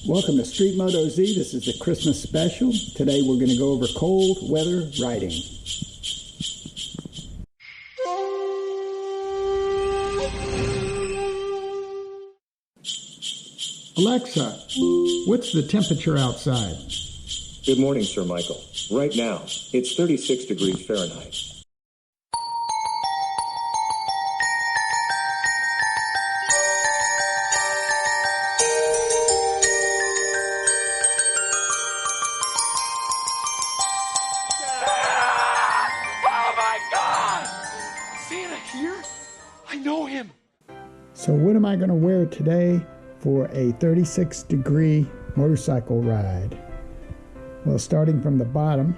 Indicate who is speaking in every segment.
Speaker 1: Welcome to StreetMotoZ. This is the Christmas special. Today we're going to go over cold weather riding. Alexa, what's the temperature outside?
Speaker 2: Good morning, Sir Michael. Right now, it's 36 degrees Fahrenheit.
Speaker 3: Here? I know him.
Speaker 1: So what am I going to wear today for a 36-degree motorcycle ride? Well, starting from the bottom,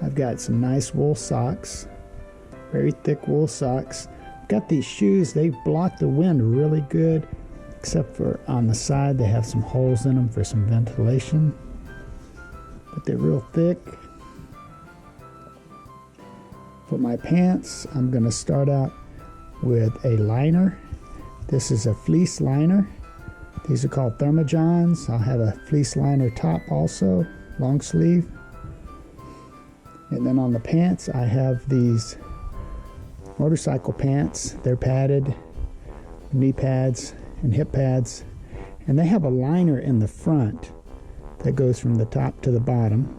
Speaker 1: I've got some nice wool socks, very thick wool socks. I've got these shoes, they block the wind really good, except for on the side they have some holes in them for some ventilation, but they're real thick. For my pants, I'm going to start out with a liner. This is a fleece liner. These are called Thermojohns. I'll have a fleece liner top also, long sleeve. And then on the pants, I have these motorcycle pants. They're padded, knee pads and hip pads. And they have a liner in the front that goes from the top to the bottom.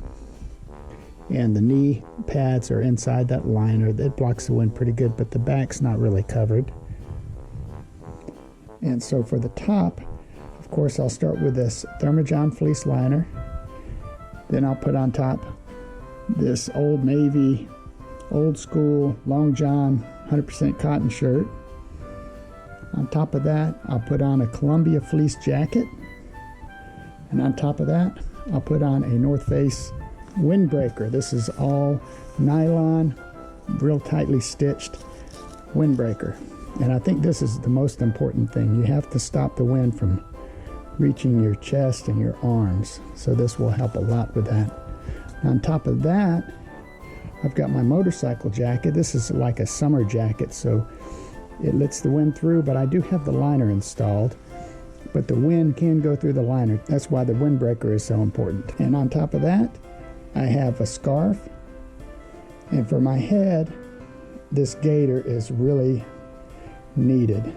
Speaker 1: And the knee pads are inside that liner. That blocks the wind pretty good, but the back's not really covered. And so for the top, of course, I'll start with this Thermojohn fleece liner. Then I'll put on top this Old Navy, old school, long john, 100% cotton shirt. On top of that, I'll put on a Columbia fleece jacket. And on top of that, I'll put on a North Face windbreaker. This is all nylon, real tightly stitched windbreaker. And I think this is the most important thing. You have to stop the wind from reaching your chest and your arms. So this will help a lot with that. And on top of that, I've got my motorcycle jacket. This is like a summer jacket, so it lets the wind through, but I do have the liner installed. But the wind can go through the liner. That's why the windbreaker is so important. And on top of that, I have a scarf, and for my head, this gaiter is really needed,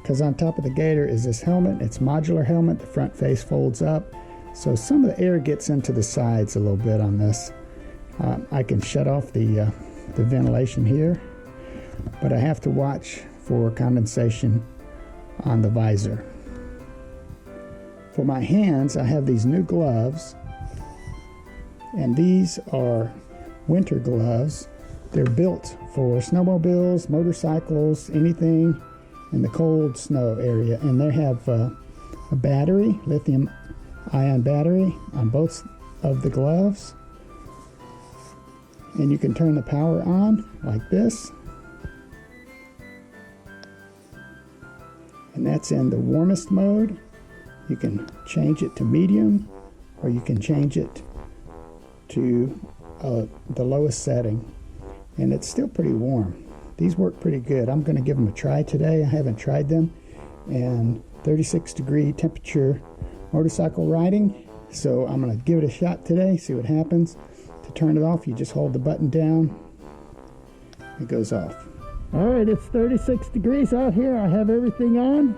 Speaker 1: because on top of the gaiter is this helmet. It's a modular helmet. The front face folds up, so some of the air gets into the sides a little bit on this. I can shut off the ventilation here, but I have to watch for condensation on the visor. For my hands, I have these new gloves. And these are winter gloves. They're built for snowmobiles, motorcycles, anything in the cold snow area. And they have a battery, lithium ion battery on both of the gloves. And you can turn the power on like this. And that's in the warmest mode. You can change it to medium, or you can change it to the lowest setting, and it's still pretty warm. These work pretty good. I'm going to give them a try today. I haven't tried them, and 36-degree temperature motorcycle riding, so I'm going to give it a shot today, see what happens. To turn it off, you just hold the button down, it goes off. Alright, it's 36 degrees out here. I have everything on.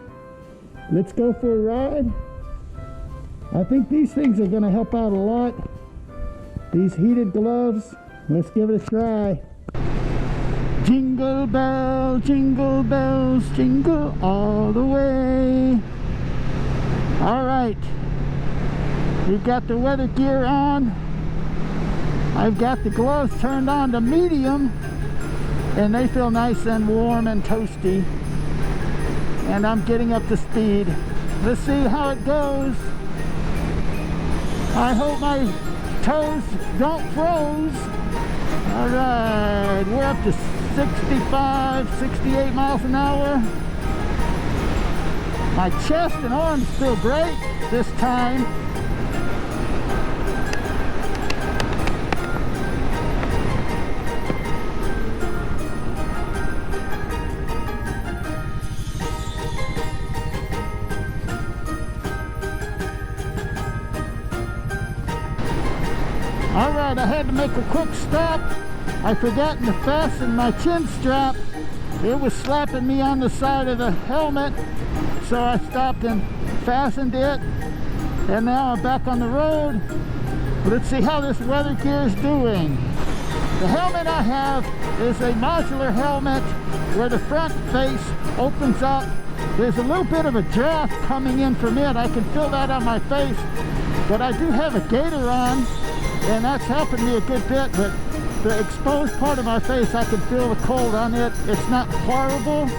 Speaker 1: Let's go for a ride. I think these things are going to help out a lot. These heated gloves, let's give it a try. Jingle bells, jingle all the way. All right, we've got the weather gear on. I've got the gloves turned on to medium, and they feel nice and warm and toasty. And I'm getting up to speed. Let's see how it goes. I hope my toes don't froze. All right, we're up to 65, 68 miles an hour. My chest and arms feel great this time. right, I had to make a quick stop. I forgot to fasten my chin strap. It was slapping me on the side of the helmet, so I stopped and fastened it. And now I'm back on the road. Let's see how this weather gear is doing. The helmet I have is a modular helmet where the front face opens up. There's a little bit of a draft coming in from it. I can feel that on my face, but I do have a gaiter on, and that's helping me a good bit. But the exposed part of my face, I can feel the cold on it. It's not horrible.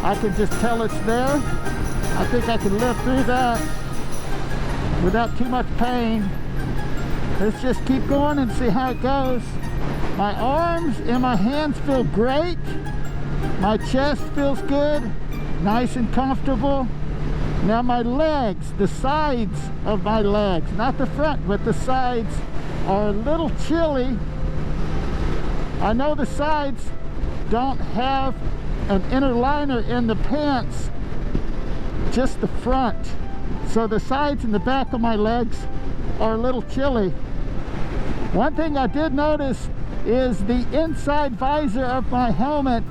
Speaker 1: I can just tell it's there. I think I can live through that without too much pain. Let's just keep going and see how it goes. My arms and my hands feel great. My chest feels good, nice and comfortable. Now my legs, the sides of my legs, not the front, but the sides are a little chilly. I know the sides don't have an inner liner in the pants, just the front. So the sides and the back of my legs are a little chilly. One thing I did notice is the inside visor of my helmet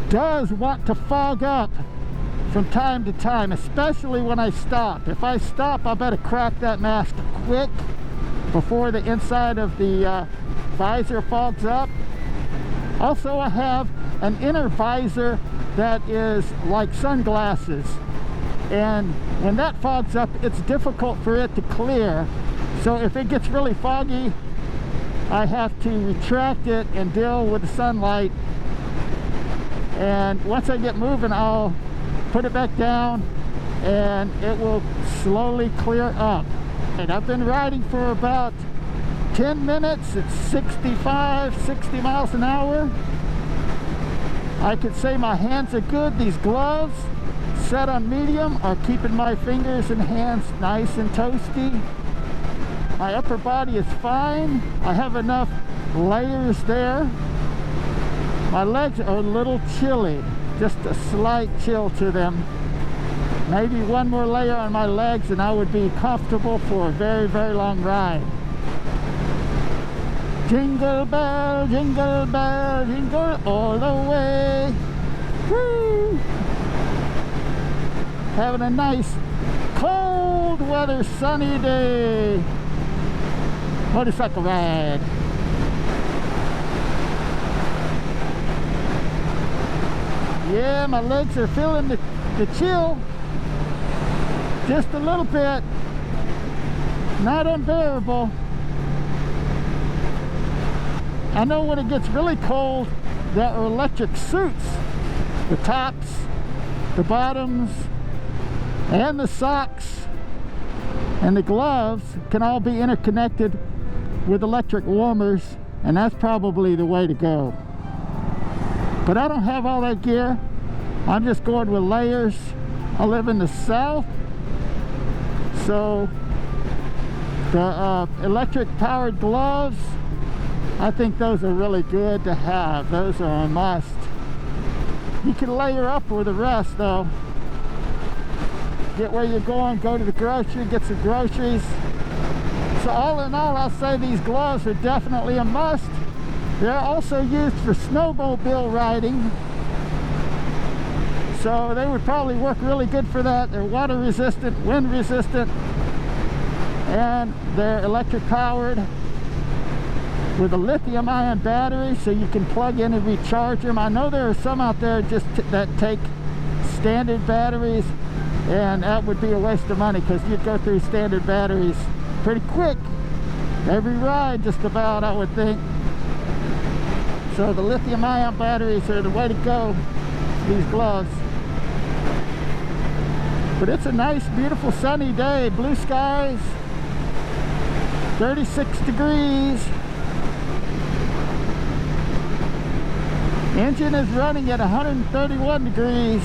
Speaker 1: does want to fog up from time to time, especially when I stop. If I stop, I better crack that mask quick before the inside of the visor fogs up. Also, I have an inner visor that is like sunglasses, and when that fogs up, it's difficult for it to clear. So if it gets really foggy, I have to retract it and deal with the sunlight. And once I get moving, I'll put it back down and it will slowly clear up. And I've been riding for about 10 minutes. It's 65, 60 miles an hour. I could say my hands are good. These gloves set on medium are keeping my fingers and hands nice and toasty. My upper body is fine. I have enough layers there. My legs are a little chilly, just a slight chill to them. Maybe one more layer on my legs and I would be comfortable for a very, very long ride. Jingle bell, jingle all the way. Woo! Having a nice cold weather sunny day. Motorcycle ride. Yeah, my legs are feeling the chill just a little bit. Not unbearable. I know when it gets really cold, there are electric suits. The tops, the bottoms, and the socks and the gloves can all be interconnected with electric warmers, and that's probably the way to go. But I don't have all that gear. I'm just going with layers. I live in the South, so the electric powered gloves, I think those are really good to have. Those are a must. You can layer up with the rest though. Get where you're going, go to the grocery, get some groceries. So all in all, I'll say these gloves are definitely a must. They're also used for snowmobile riding, so they would probably work really good for that. They're water resistant, wind resistant, and they're electric powered with a lithium ion battery, so you can plug in and recharge them. I know there are some out there just that take standard batteries, and that would be a waste of money because you'd go through standard batteries pretty quick every ride, just about, I would think. So the lithium ion batteries are the way to go, these gloves. But it's a nice, beautiful sunny day, blue skies, 36 degrees. Engine is running at 131 degrees.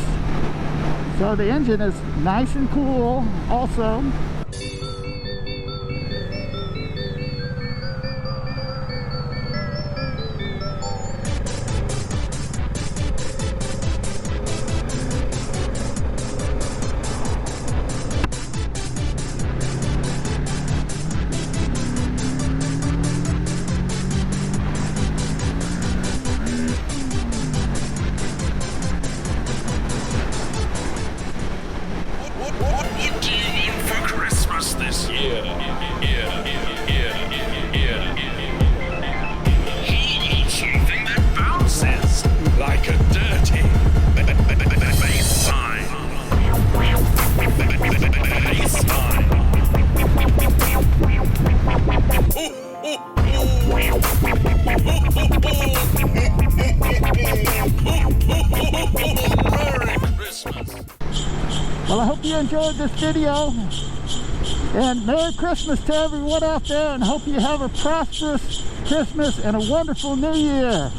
Speaker 1: So the engine is nice and cool also. you enjoyed this video. And Merry Christmas to everyone out there, and hope you have a prosperous Christmas and a wonderful New Year.